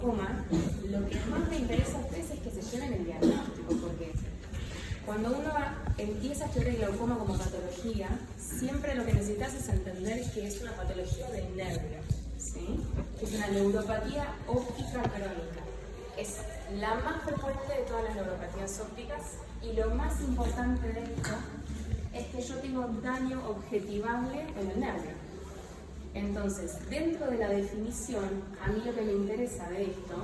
Lo que más me interesa a ustedes es que se lleven el diagnóstico, porque cuando uno empieza a estudiar el glaucoma como patología, siempre lo que necesitas es entender que es una patología del nervio, ¿sí? Que es una neuropatía óptica crónica. Es la más frecuente de todas las neuropatías ópticas y lo más importante de esto es que yo tengo daño objetivable en el nervio. Entonces, dentro de la definición, a mí lo que me interesa de esto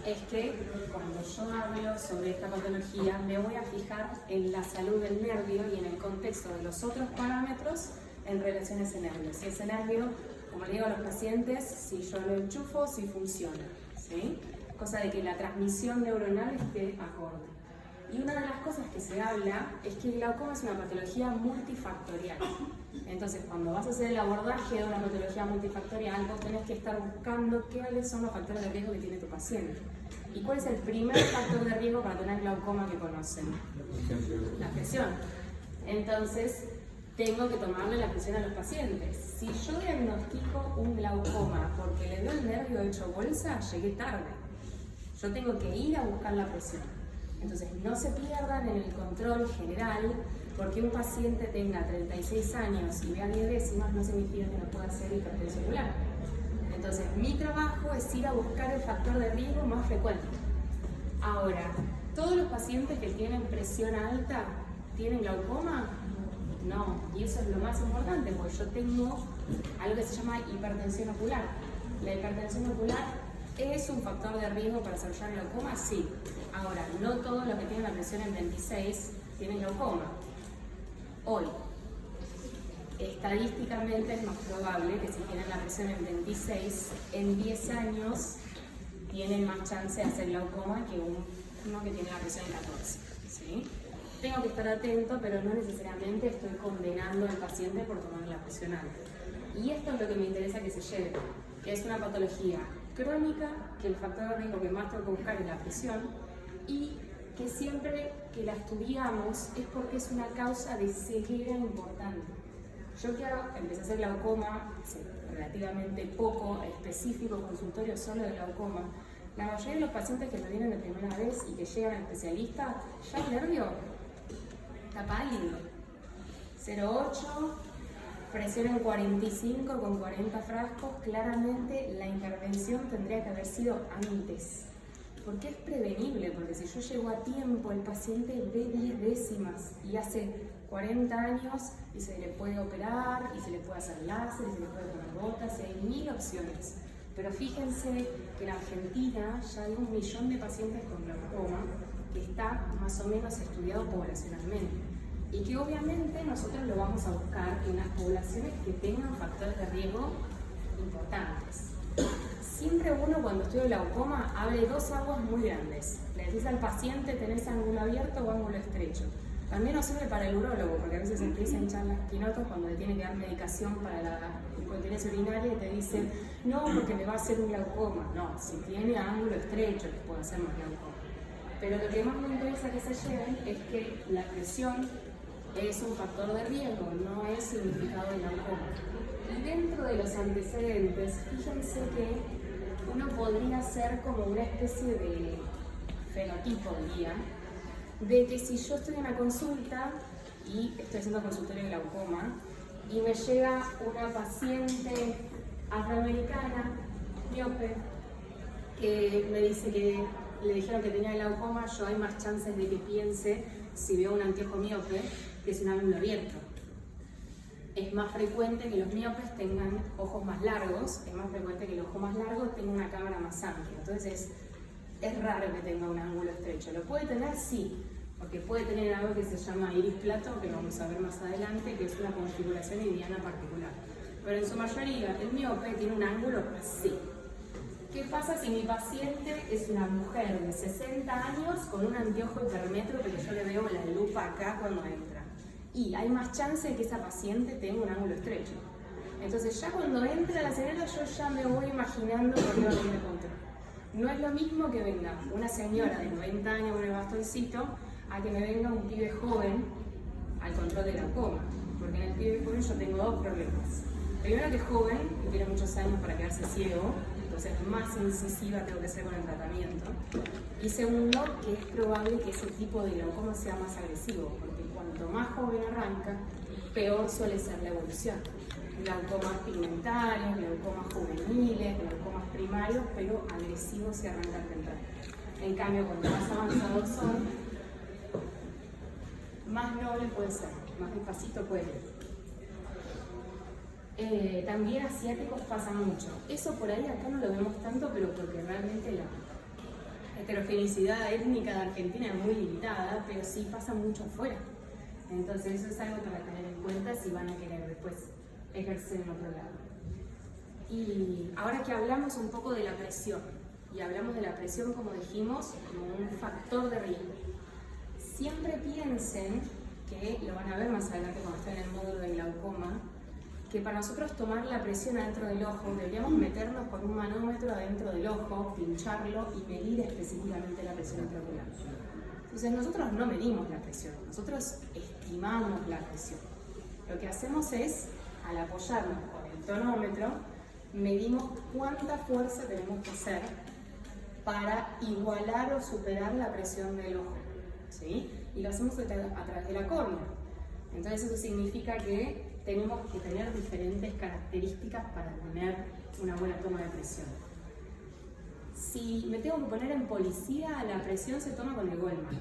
es que cuando yo hablo sobre esta patología me voy a fijar en la salud del nervio y en el contexto de los otros parámetros en relación a ese nervio. Si ese nervio, como le digo a los pacientes, si yo lo enchufo, si funciona, ¿sí? Cosa de que la transmisión neuronal esté acorde. Y una de las cosas que se habla es que el glaucoma es una patología multifactorial. Entonces, cuando vas a hacer el abordaje de una patología multifactorial, vos tenés que estar buscando cuáles son los factores de riesgo que tiene tu paciente. ¿Y cuál es el primer factor de riesgo para tener glaucoma que conocen? La presión. Entonces, tengo que tomarle la presión a los pacientes. Si yo diagnostico un glaucoma porque le veo el nervio hecho bolsa, llegué tarde. Yo tengo que ir a buscar la presión. Entonces, no se pierdan en el control general, porque un paciente tenga 36 años y vea 10 décimas no significa que no pueda ser hipertensión ocular. Entonces, mi trabajo es ir a buscar el factor de riesgo más frecuente. Ahora, ¿todos los pacientes que tienen presión alta tienen glaucoma? No, y eso es lo más importante, porque yo tengo algo que se llama hipertensión ocular. La hipertensión ocular ¿es un factor de riesgo para desarrollar glaucoma? Sí. Ahora, no todos los que tienen la presión en 26 tienen glaucoma. Hoy, estadísticamente es más probable que si tienen la presión en 26, en 10 años tienen más chance de hacer glaucoma que uno que tiene la presión en 14. ¿Sí? Tengo que estar atento, pero no necesariamente estoy condenando al paciente por tomar la presión alta. Y esto es lo que me interesa que se lleve, que es una patología crónica, que el factor de riesgo que más tengo que buscar es la presión y que siempre que la estudiamos es porque es una causa de ceguera importante. Yo que empecé a hacer glaucoma hace relativamente poco, específico consultorio solo de glaucoma, la mayoría de los pacientes que me vienen de primera vez y que llegan al especialista, ya el nervio está pálido, 0,8, presión en 45 con 40 frascos, claramente la intervención tendría que haber sido antes. Porque es prevenible, porque si yo llego a tiempo, el paciente ve 10 décimas y hace 40 años y se le puede operar, y se le puede hacer láser, y se le puede poner gotas, y hay 1000 opciones. Pero fíjense que en Argentina ya hay 1 millón de pacientes con glaucoma que está más o menos estudiado poblacionalmente. Y que obviamente nosotros lo vamos a buscar en las poblaciones que tengan factores de riesgo importantes. Siempre uno cuando estudia glaucoma abre 2 aguas muy grandes. Le decís al paciente, ¿tenés ángulo abierto o ángulo estrecho? También nos sirve para el urólogo, porque a veces empieza a hinchar las quinotos cuando le tiene que dar medicación para la incontinencia urinaria y te dicen, no, porque me va a hacer un glaucoma. No, si tiene ángulo estrecho, te puede hacer más glaucoma. Pero lo que más me interesa que se lleven es que la presión es un factor de riesgo, no es significado de glaucoma. Y dentro de los antecedentes, fíjense que uno podría hacer como una especie de fenotipo, diría, de que si yo estoy en una consulta y estoy haciendo consultorio de glaucoma y me llega una paciente afroamericana, miope, que me dice que le dijeron que tenía glaucoma, yo hay más chances de que piense, si veo un anteojo miope, que es un ángulo abierto. Es más frecuente que los miopes tengan ojos más largos, es más frecuente que el ojo más largo tenga una cámara más amplia. Entonces, es raro que tenga un ángulo estrecho. ¿Lo puede tener? Sí, porque puede tener algo que se llama iris plato, que vamos a ver más adelante, que es una configuración iridiana particular. Pero en su mayoría, el miope tiene un ángulo sí. ¿Qué pasa si mi paciente es una mujer de 60 años con un anteojo hipermétrope que yo le veo la lupa acá cuando entra? Y hay más chance de que esa paciente tenga un ángulo estrecho. Entonces ya cuando entra la señora yo ya me voy imaginando por qué va a venir el control. No es lo mismo que venga una señora de 90 años con el bastoncito a que me venga un pibe joven al control de glaucoma. Porque en el pibe joven yo tengo 2 problemas. Primero que es joven y tiene muchos años para quedarse ciego, entonces más incisiva tengo que ser con el tratamiento. Y segundo, que es probable que ese tipo de glaucoma sea más agresivo, porque cuanto más joven arranca, peor suele ser la evolución. Glaucomas pigmentarios, glaucomas juveniles, glaucomas primarios, pero agresivos si arrancan temprano. En cambio, cuanto más avanzados son, más noble puede ser, más despacito puede ir. También asiáticos pasa mucho. Eso por ahí acá no lo vemos tanto, pero porque realmente la heterogeneidad étnica de Argentina es muy limitada, pero sí pasa mucho afuera. Entonces eso es algo para tener en cuenta si van a querer después ejercer en otro lado. Y ahora que hablamos un poco de la presión, y hablamos de la presión, como dijimos, como un factor de riesgo. Siempre piensen, que lo van a ver más adelante cuando estén en el módulo de glaucoma, que para nosotros tomar la presión adentro del ojo deberíamos meternos con un manómetro adentro del ojo, pincharlo y medir específicamente la presión intraocular. Entonces nosotros no medimos la presión, nosotros estimamos la presión. Lo que hacemos es, al apoyarnos con el tonómetro, medimos cuánta fuerza tenemos que hacer para igualar o superar la presión del ojo, ¿sí? Y lo hacemos a través de la córnea. Entonces eso significa que tenemos que tener diferentes características para tener una buena toma de presión. Si me tengo que poner en policía, la presión se toma con el Goldman.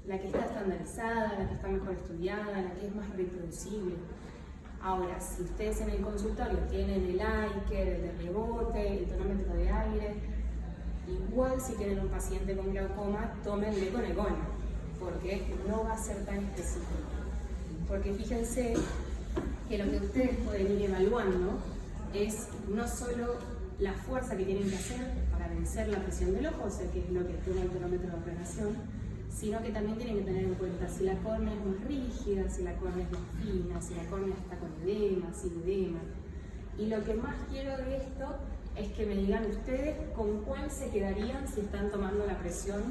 La que está estandarizada, la que está mejor estudiada, la que es más reproducible. Ahora, si ustedes en el consultorio tienen el Aiker, el de rebote, el tonómetro de aire, igual si tienen un paciente con glaucoma, tómenle con el Goldman, porque no va a ser tan específico. Porque fíjense que lo que ustedes pueden ir evaluando es no solo la fuerza que tienen que hacer para vencer la presión del ojo, o sea, que es lo que toma el tonómetro de operación, sino que también tienen que tener en cuenta si la córnea es más rígida, si la córnea es más fina, si la córnea está con edema, sin edema. Y lo que más quiero de esto es que me digan ustedes con cuál se quedarían si están tomando la presión.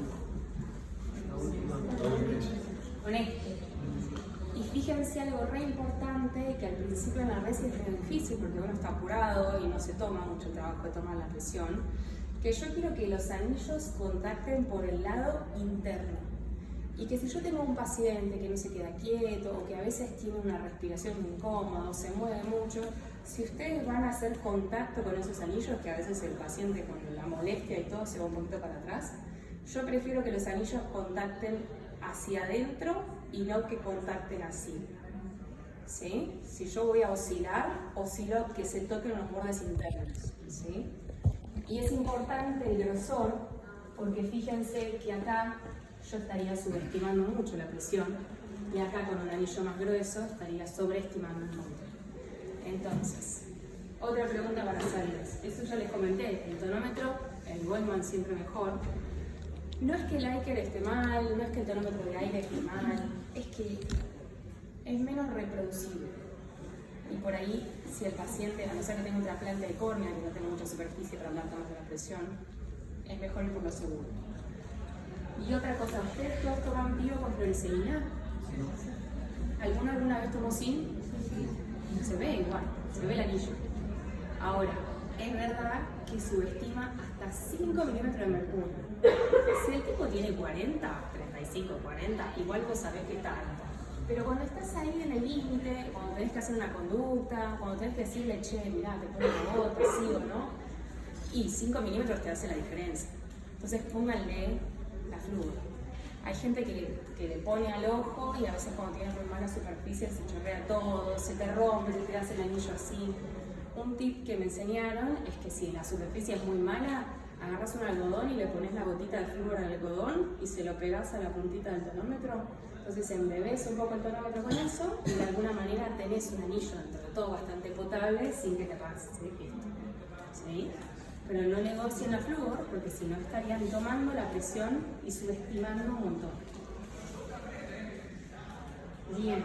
Con este. Y fíjense algo re importante, que al principio en la resi es muy difícil porque uno está apurado y no se toma mucho trabajo de tomar la presión, que yo quiero que los anillos contacten por el lado interno. Y que si yo tengo un paciente que no se queda quieto o que a veces tiene una respiración incómoda o se mueve mucho, si ustedes van a hacer contacto con esos anillos, que a veces el paciente con la molestia y todo se va un poquito para atrás, yo prefiero que los anillos contacten hacia adentro y no que contacten así. ¿Sí? Si yo voy a oscilar, oscilo que se toquen los bordes internos. ¿Sí? Y es importante el grosor, porque fíjense que acá yo estaría subestimando mucho la presión y acá con un anillo más grueso estaría sobreestimando un montón. Entonces, otra pregunta para hacerles. Eso ya les comenté, el tonómetro, el Goldman siempre mejor. No es que el Aiker esté mal, no es que el tonómetro de aire esté mal, es que es menos reproducible. Y por ahí, si el paciente, a no ser que tenga un trasplante de córnea, que no tenga mucha superficie para andar tomando la presión, es mejor ir por lo seguro. Y otra cosa, ¿ustedes todos toman bio con fluoresceína? ¿Alguna vez tomó sin? Se ve igual, se ve el anillo. Ahora, es verdad que subestima hasta 5 milímetros de mercurio. Si el tipo tiene 40, 35, 40, igual vos sabés que está alto. Pero cuando estás ahí en el límite, cuando tenés que hacer una conducta, cuando tenés que decirle, che, mirá, te pongo una gota, sí o no, y 5 milímetros te hace la diferencia. Entonces pónganle la flúor. Hay gente que le pone al ojo y a veces cuando tiene muy mala superficie se chorrea todo, se te rompe, se te hace el anillo así. Un tip que me enseñaron es que si la superficie es muy mala, agarras un algodón y le pones la gotita de flúor al algodón y se lo pegas a la puntita del tonómetro. Entonces embebés un poco el tonómetro con eso y de alguna manera tenés un anillo dentro de todo bastante potable sin que te pase esto. ¿Sí? Pero no negocien la flúor porque si no estarían tomando la presión y subestimando un montón. Bien.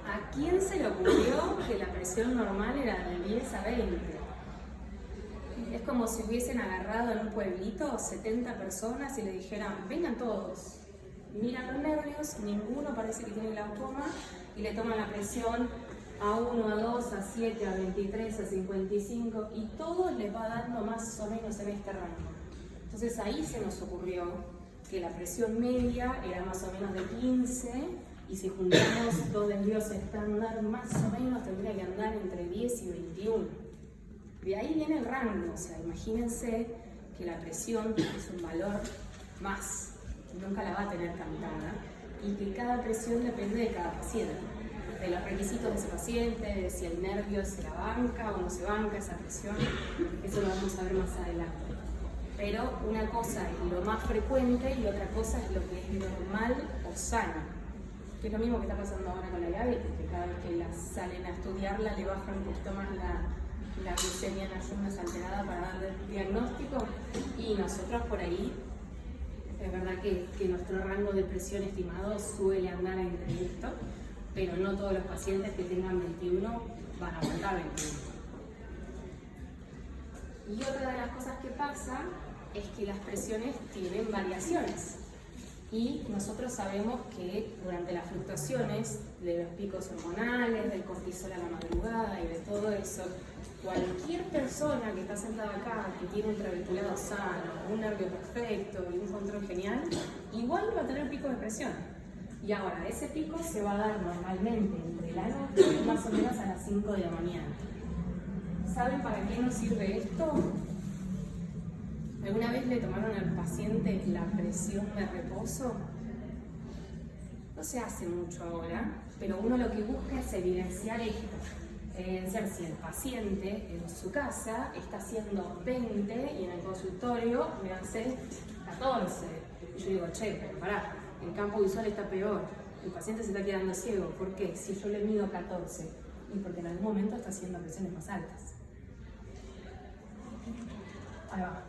¿A quién se le ocurrió que la presión normal era de 10 a 20? Es como si hubiesen agarrado en un pueblito 70 personas y le dijeran, vengan todos. Miran los nervios, ninguno parece que tiene glaucoma y le toman la presión A1, A2, A7, A23, A55 y todos les va dando más o menos en este rango. Entonces ahí se nos ocurrió que la presión media era más o menos de 15 y si juntamos dos desvíos estándar más o menos tendría que andar entre 10 y 21. De ahí viene el rango, o sea, imagínense que la presión es un valor más, nunca la va a tener cantada y que cada presión depende de cada paciente. De los requisitos de ese paciente, de si el nervio se la banca o no se banca esa presión, eso lo vamos a ver más adelante. Pero una cosa es lo más frecuente y otra cosa es lo que es normal o sano, que es lo mismo que está pasando ahora con la diabetes, que cada vez que la salen a estudiarla le bajan un poquito más la glucemia en ayunas alterada para darle el diagnóstico y nosotros por ahí, es verdad que nuestro rango de presión estimado suele andar entre esto, pero no todos los pacientes que tengan 21 van a aguantar 21. Y otra de las cosas que pasa es que las presiones tienen variaciones. Y nosotros sabemos que durante las fluctuaciones de los picos hormonales, del cortisol a la madrugada y de todo eso, cualquier persona que está sentada acá, que tiene un trabeculado sano, un nervio perfecto y un control genial, igual va a tener pico de presión. Y ahora, ese pico se va a dar normalmente entre la noche y más o menos a las 5 de la mañana. ¿Saben para qué nos sirve esto? ¿Alguna vez le tomaron al paciente la presión de reposo? No se hace mucho ahora, pero uno lo que busca es evidenciar esto. Evidenciar si el paciente en su casa está haciendo 20 y en el consultorio me hace 14. Y yo digo, che, pero pará. El campo visual está peor, el paciente se está quedando ciego. ¿Por qué? Si yo le mido 14, y porque en algún momento está haciendo presiones más altas. Ahí va.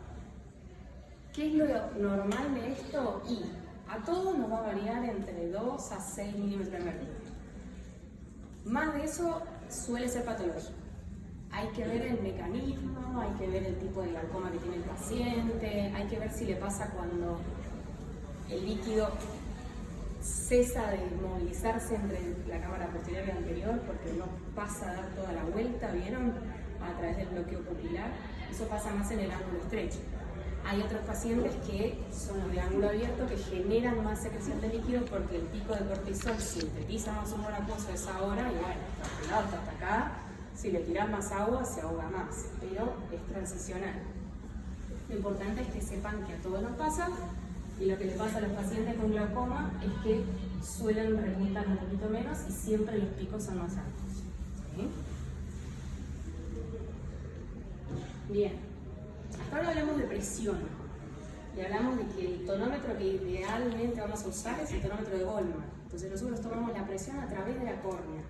¿Qué es lo normal de esto? Y a todos nos va a variar entre 2 a 6 milímetros de mercurio. Más de eso suele ser patológico. Hay que ver el mecanismo, hay que ver el tipo de glaucoma que tiene el paciente, hay que ver si le pasa cuando el líquido cesa de movilizarse entre la cámara posterior y anterior porque no pasa a dar toda la vuelta, ¿vieron? A través del bloqueo pupilar. Eso pasa más en el ángulo estrecho. Hay otros pacientes que son los de ángulo abierto que generan más secreción de líquido porque el pico de cortisol sintetiza más humor acuoso a esa hora y bueno, hasta acá, si le tiras más agua se ahoga más, pero es transicional. Lo importante es que sepan que a todos nos pasa. Y lo que le pasa a los pacientes con glaucoma es que suelen repuntar un poquito menos y siempre los picos son más altos. ¿Sí? Bien, hasta ahora hablamos de presión y hablamos de que el tonómetro que idealmente vamos a usar es el tonómetro de Goldman. Entonces nosotros tomamos la presión a través de la córnea.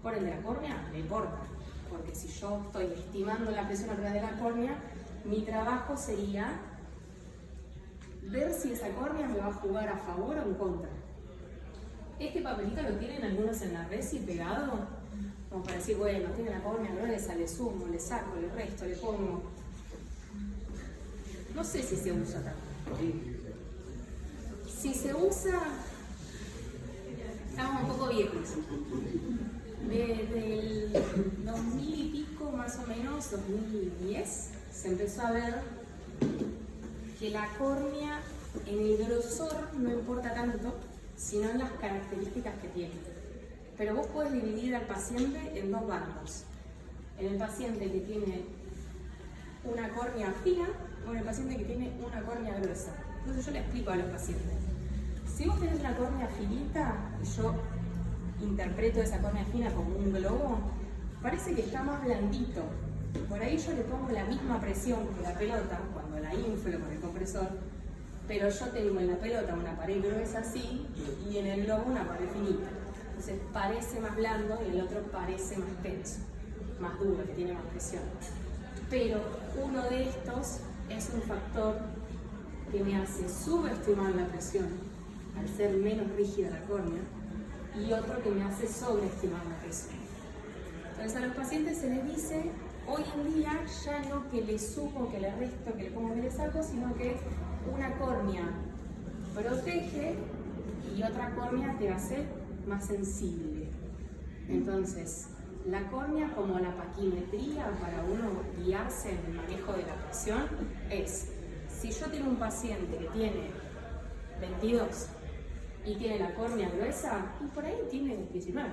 Por ende, la córnea le importa, porque si yo estoy estimando la presión a través de la córnea, mi trabajo sería ver si esa córnea me va a jugar a favor o en contra. Este papelito lo tienen algunos en la resi pegado, como para decir, bueno, tiene la córnea gruesa, le sumo, le saco, le resto, le pongo. No sé si se usa tanto. Si se usa, estamos un poco viejos. Desde el 2000 y pico, más o menos, 2010, se empezó a ver que la córnea en el grosor no importa tanto, sino en las características que tiene. Pero vos podés dividir al paciente en dos bancos. En el paciente que tiene una córnea fina o en el paciente que tiene una córnea gruesa. Entonces yo le explico a los pacientes. Si vos tenés una córnea finita, y yo interpreto esa córnea fina como un globo, parece que está más blandito. Por ahí yo le pongo la misma presión que la pelota cuando la inflo con el compresor, pero yo tengo en la pelota una pared gruesa así y en el globo una pared finita. Entonces parece más blando y el otro parece más tenso, más duro, que tiene más presión. Pero uno de estos es un factor que me hace subestimar la presión al ser menos rígida la córnea y otro que me hace sobreestimar la presión. Entonces a los pacientes se les dice, hoy en día ya no que le sumo, que le resto, que le pongo, que le saco, sino que una córnea protege y otra córnea te hace más sensible. Entonces, La córnea, como la paquimetría para uno guiarse en el manejo de la presión, es, si yo tengo un paciente que tiene 22 y tiene la córnea gruesa, y por ahí tiene 19.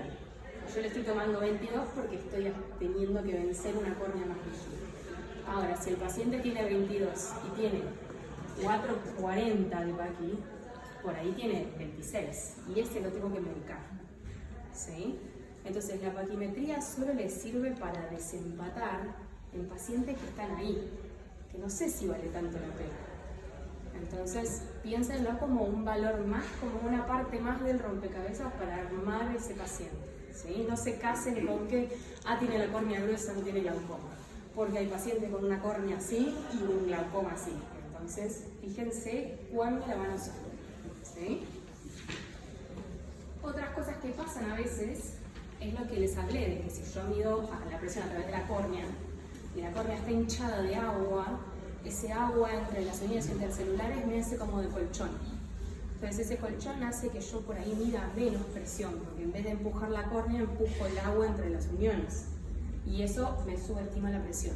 Yo le estoy tomando 22 porque estoy teniendo que vencer una córnea más rígida. Ahora, si el paciente tiene 22 y tiene 4,40 de paqui, por ahí tiene 26 y ese lo tengo que medicar. ¿Sí? Entonces la paquimetría solo les sirve para desempatar en pacientes que están ahí, que no sé si vale tanto la pena. Entonces piénsenlo como un valor más, como una parte más del rompecabezas para armar ese paciente. ¿Sí? No se casen con que tiene la córnea gruesa, no tiene glaucoma, porque hay pacientes con una córnea así y un glaucoma así. Entonces fíjense cuándo la van a usar. ¿Sí? Otras cosas que pasan a veces es lo que les hablé, de que si yo mido la presión a través de la córnea y la córnea está hinchada de agua, ese agua entre las uniones intercelulares me hace como de colchón. Entonces ese colchón hace que yo por ahí mida menos presión, porque en vez de empujar la córnea, empujo el agua entre las uniones. Y eso me subestima la presión.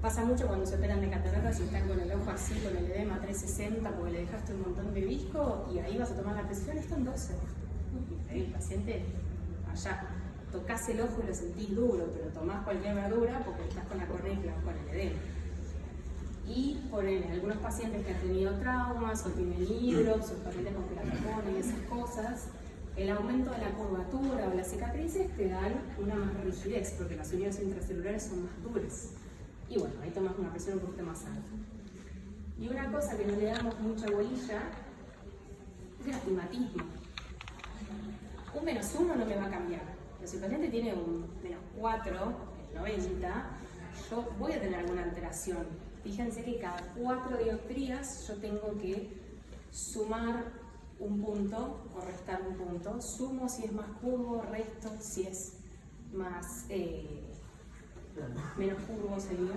Pasa mucho cuando se operan de cataratas y están con el ojo así, con el edema 360, porque le dejaste un montón de visco y ahí vas a tomar la presión, está en 12. El paciente allá, tocas el ojo y lo sentís duro, pero tomás cualquier verdura porque estás con la córnea y con el edema. Y por algunos pacientes que han tenido traumas o tienen hidrops o pacientes con queratocono y esas cosas, el aumento de la curvatura o las cicatrices te dan una más rigidez porque las uniones intracelulares son más duras. Y bueno, ahí tomas una presión un poquito más alta. Y una cosa que no le damos mucha bolilla es el astigmatismo. Un -1 no me va a cambiar. Pero si el paciente tiene un -4, el 90, yo voy a tener alguna alteración. Fíjense que cada 4 dioptrías yo tengo que sumar un punto o restar un punto. Sumo si es más curvo, resto si es más menos curvo sería.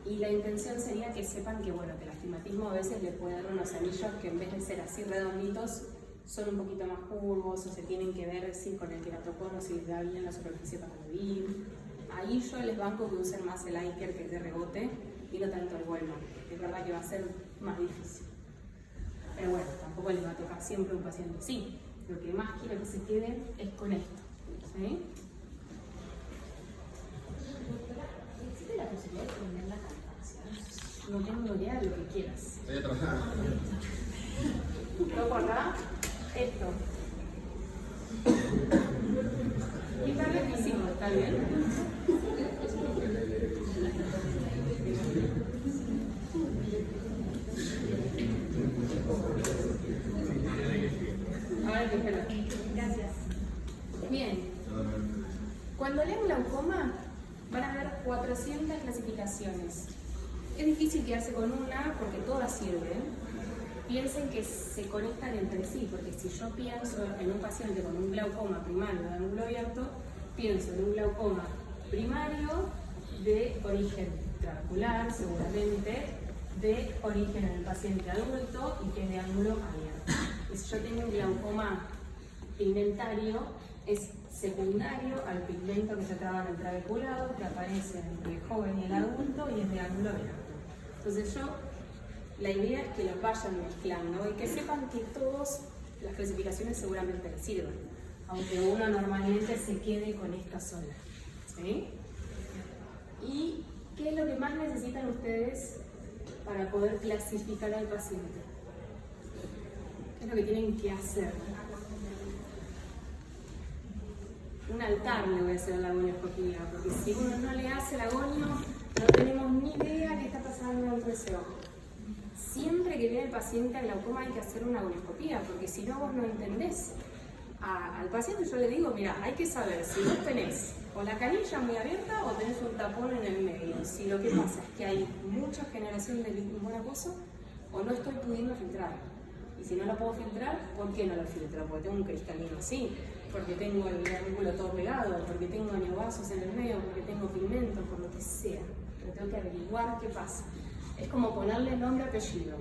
Y la intención sería que sepan que, bueno, que el astigmatismo a veces le puede dar unos anillos que en vez de ser así redonditos, son un poquito más curvos o se tienen que ver si con el queratocono si les da bien la superficie para medir. Ahí yo les banco que usen más el Iker que es de rebote y no tanto el Goldman. Es verdad que va a ser más difícil. Pero bueno, tampoco les va a tocar siempre un paciente así. Lo que más quiero que se queden es con esto. ¿Sí? ¿Existe la posibilidad de poner la calefacción? No tengo idea de lo que quieras. Voy a trabajar. Toco acá, esto. Y está riquísimo, ¿está bien? Ahora te espero. Gracias. Bien. Cuando leen glaucoma, van a ver 400 clasificaciones. Es difícil quedarse con una porque todas sirven. Piensen que se conectan entre sí, porque si yo pienso en un paciente con un glaucoma primario de ángulo abierto, pienso en un glaucoma primario de origen trabecular, seguramente, de origen en el paciente adulto y que es de ángulo abierto. Y si yo tengo un glaucoma pigmentario, es secundario al pigmento que se traba en el trabeculado, que aparece entre el joven y el adulto y es de ángulo abierto. Entonces la idea es que los vayan mezclando y que sepan que todas las clasificaciones seguramente les sirven, aunque uno normalmente se quede con esta sola. ¿Sí? ¿Y qué es lo que más necesitan ustedes para poder clasificar al paciente? ¿Qué es lo que tienen que hacer? Un altar le voy a hacer a la agonioscopía, porque si uno no le hace el agonio, no tenemos ni idea qué está pasando dentro de ese ojo. Siempre que viene el paciente a glaucoma hay que hacer una agonioscopía, porque si no vos no entendés. Al paciente yo le digo, mira, hay que saber si vos tenés o la canilla muy abierta o tenés un tapón en el medio. Si lo que pasa es que hay mucha generación de líquido acuoso o no estoy pudiendo filtrar. Y si no lo puedo filtrar, ¿por qué no lo filtro? Porque tengo un cristalino así, porque tengo el ángulo todo pegado, porque tengo neovasos en el medio, porque tengo pigmento, por lo que sea. Pero tengo que averiguar qué pasa. Es como ponerle nombre a apellido.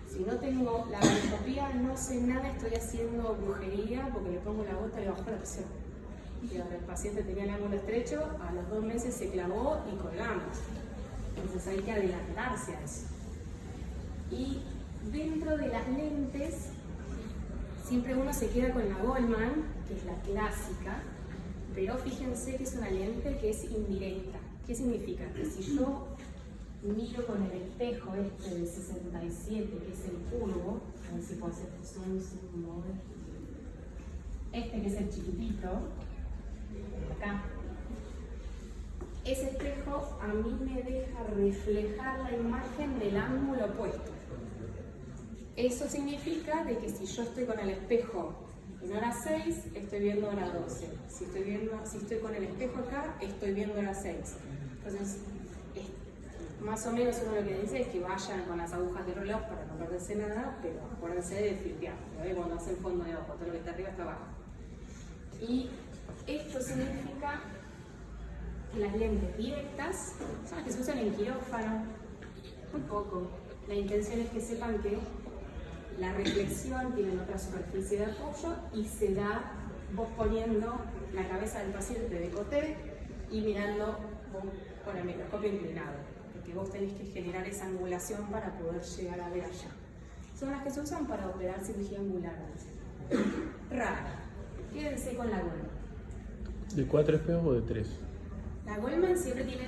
Si no tengo la agonioscopía, no sé nada, estoy haciendo brujería porque le pongo la gota y le bajo la presión. y ahora el paciente tenía el ángulo estrecho, a los 2 meses se clavó y colgamos. Entonces hay que adelantarse a eso. Y dentro de las lentes, siempre uno se queda con la Goldman, que es la clásica, pero fíjense que es una lente que es indirecta. ¿Qué significa? Que si yo miro con el espejo este de 67, que es el curvo, a ver si puedo hacer zoom, este que es el chiquitito, acá, ese espejo a mí me deja reflejar la imagen del ángulo opuesto. Eso significa de que si yo estoy con el espejo en hora 6, estoy viendo hora 12. Si estoy con el espejo acá, estoy viendo hora 6. Entonces, más o menos uno lo que dice es que vayan con las agujas de reloj para no perderse nada, pero acuérdense de filtrar, ¿no? Cuando hacen fondo de ojo, todo lo que está arriba está abajo. Y esto significa que las lentes directas son las que se usan en quirófano, muy poco. La intención es que sepan que la reflexión tiene otra superficie de apoyo y se da vos poniendo la cabeza del paciente de coté y mirando con el microscopio inclinado, porque vos tenés que generar esa angulación para poder llegar a ver allá. Son las que se usan para operar cirugía angular. Rara. Quédense con la Goldman. ¿De 4 espejos o de 3? La Goldman siempre tiene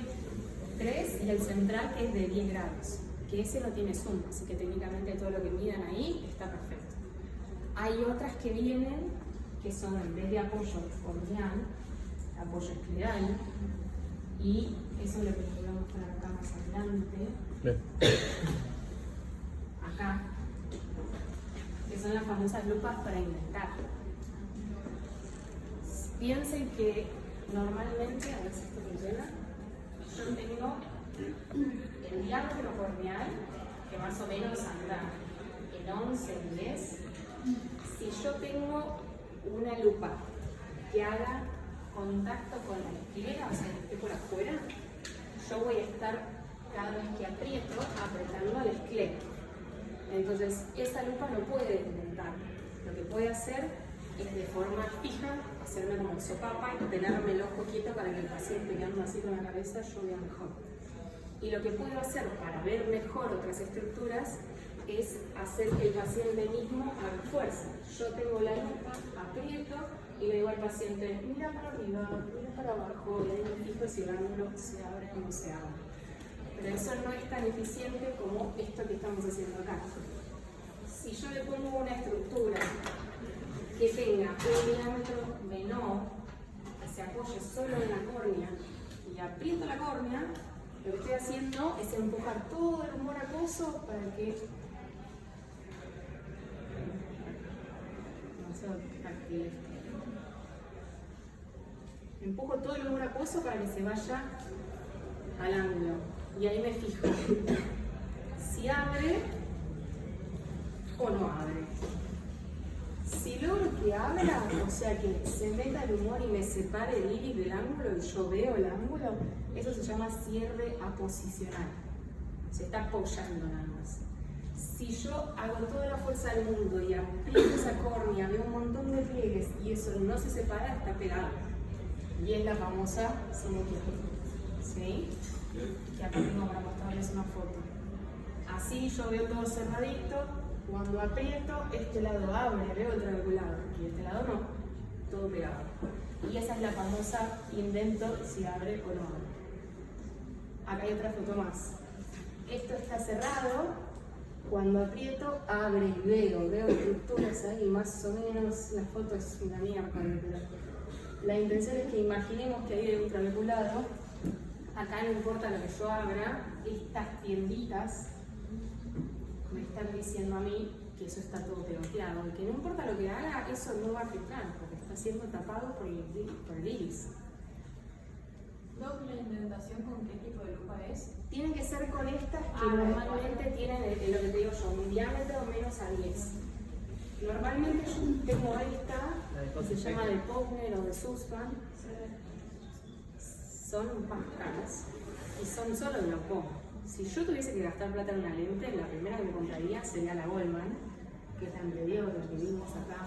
3 y el central que es de 10 grados, que ese no tiene zoom, así que técnicamente todo lo que midan ahí está perfecto. Hay otras que vienen, que son en vez de apoyo corneal, apoyo escleral, y eso es lo que les voy a mostrar acá más adelante. Bien. Acá, que son las famosas lupas para inventar. Piensen que normalmente, a ver si esto funciona, yo tengo el diámetro corneal, que más o menos anda en 11, en 10. Si yo tengo una lupa que haga contacto con la esclera, o sea, que esté por afuera, yo voy a estar cada vez que aprieto, apretando la esclera. Entonces, esa lupa no puede inventar. Lo que puede hacer es de forma fija, hacerme como sopapa y tenerme el ojo quieto para que el paciente quedando así con la cabeza yo vea mejor. Y lo que puedo hacer para ver mejor otras estructuras es hacer que el paciente mismo haga fuerza. Yo tengo la lupa, aprieto y le digo al paciente, mira para arriba, mira para abajo, y ahí me fijo si el ángulo se abre o no se abre. Pero eso no es tan eficiente como esto que estamos haciendo acá. Si yo le pongo una estructura que tenga un diámetro menor, que se apoye solo en la córnea, y aprieto la córnea, lo que estoy haciendo es empujar todo el humor acuoso para que empujo todo el humor acuoso para que se vaya al ángulo, y ahí me fijo si abre o no abre. Si logro que abra, o sea que se meta el humor y me separe el iris del ángulo y yo veo el ángulo, eso se llama cierre aposicional. Se está apoyando nada más. Si yo hago toda la fuerza del mundo y aprieto esa córnea, veo un montón de pliegues y eso no se separa, está pegado. Y es la famosa simetría. ¿Sí? Que acá tengo para mostrarles una foto. Así yo veo todo cerradito. Cuando aprieto, este lado abre, veo el trabeculado, y este lado no, todo pegado. Y esa es la famosa invento si abre o no abre. Acá hay otra foto más. Esto está cerrado, cuando aprieto, abre y veo estructuras ahí, más o menos, la foto es una mierda, pero la intención es que imaginemos que ahí hay un trabeculado, acá no importa lo que yo abra, estas tienditas me están diciendo a mí que eso está todo pegoteado y que no importa lo que haga, eso no va a afectar porque está siendo tapado por el iris. ¿La indentación con qué tipo de lupa es? Tienen que ser con estas que normalmente tienen lo que te digo yo, un diámetro menos a 10. Normalmente yo tengo esta, que se llama de Posner o de Sussman, son más caras y son solo de glaucoma. Si yo tuviese que gastar plata en una lente, la primera que me compraría sería la Goldman, que es la anterior, la que vimos acá.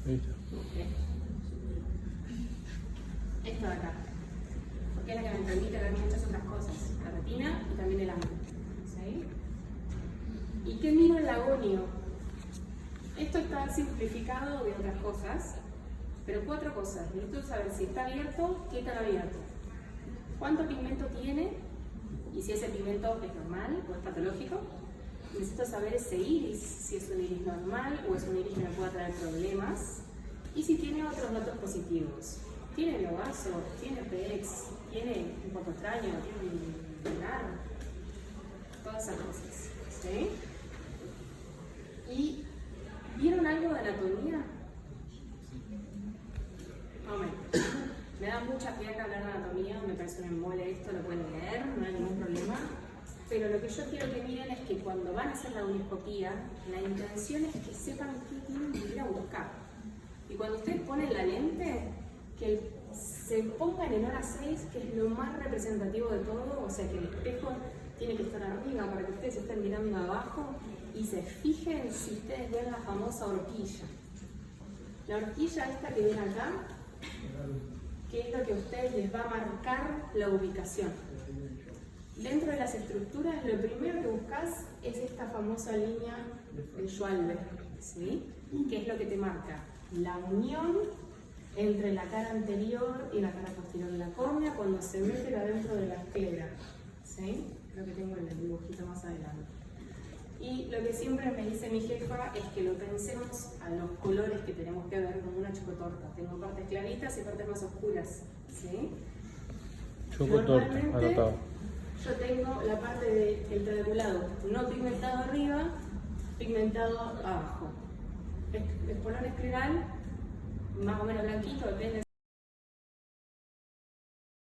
¿Viste? Esto de acá, porque es la que me permite ver muchas otras cosas, la retina y también el ángulo. ¿Sí? ¿Y qué miro el agonio? Esto está simplificado de otras cosas, pero 4 cosas. Necesito saber si está abierto, qué tan abierto, cuánto pigmento tiene y si ese pigmento es normal o es patológico. Necesito saber ese iris, si es un iris normal o es un iris que me pueda traer problemas, y si tiene otros datos positivos. ¿Tiene neovaso? ¿Tiene PEX? ¿Tiene un poco extraño? ¿Tiene un lunar? Todas esas cosas. ¿Sí? ¿Y vieron algo de anatomía? Me da mucha fiaca hablar de anatomía, me parece un embole esto, lo pueden leer, no hay ningún problema. Pero lo que yo quiero que miren es que cuando van a hacer la uniscopía, la intención es que sepan qué tienen que ir a buscar. Y cuando ustedes ponen la lente, que se pongan en hora 6, que es lo más representativo de todo, o sea que el espejo tiene que estar arriba para que ustedes estén mirando abajo y se fijen si ustedes ven la famosa horquilla. La horquilla esta que ven acá, que es lo que a ustedes les va a marcar la ubicación. Dentro de las estructuras, lo primero que buscas es esta famosa línea de Schwalbe, ¿sí? Que es lo que te marca la unión entre la cara anterior y la cara posterior de la córnea cuando se mete adentro de la esclera, ¿sí? Creo que tengo el dibujito más adelante. Y lo que siempre me dice mi jefa es que lo pensemos a los colores que tenemos que ver como una chocotorta. Tengo partes claritas y partes más oscuras, ¿sí? Chocotorta, anotado. Yo tengo la parte del trabeculado no pigmentado arriba, pigmentado abajo. Espolón escleral, más o menos blanquito, depende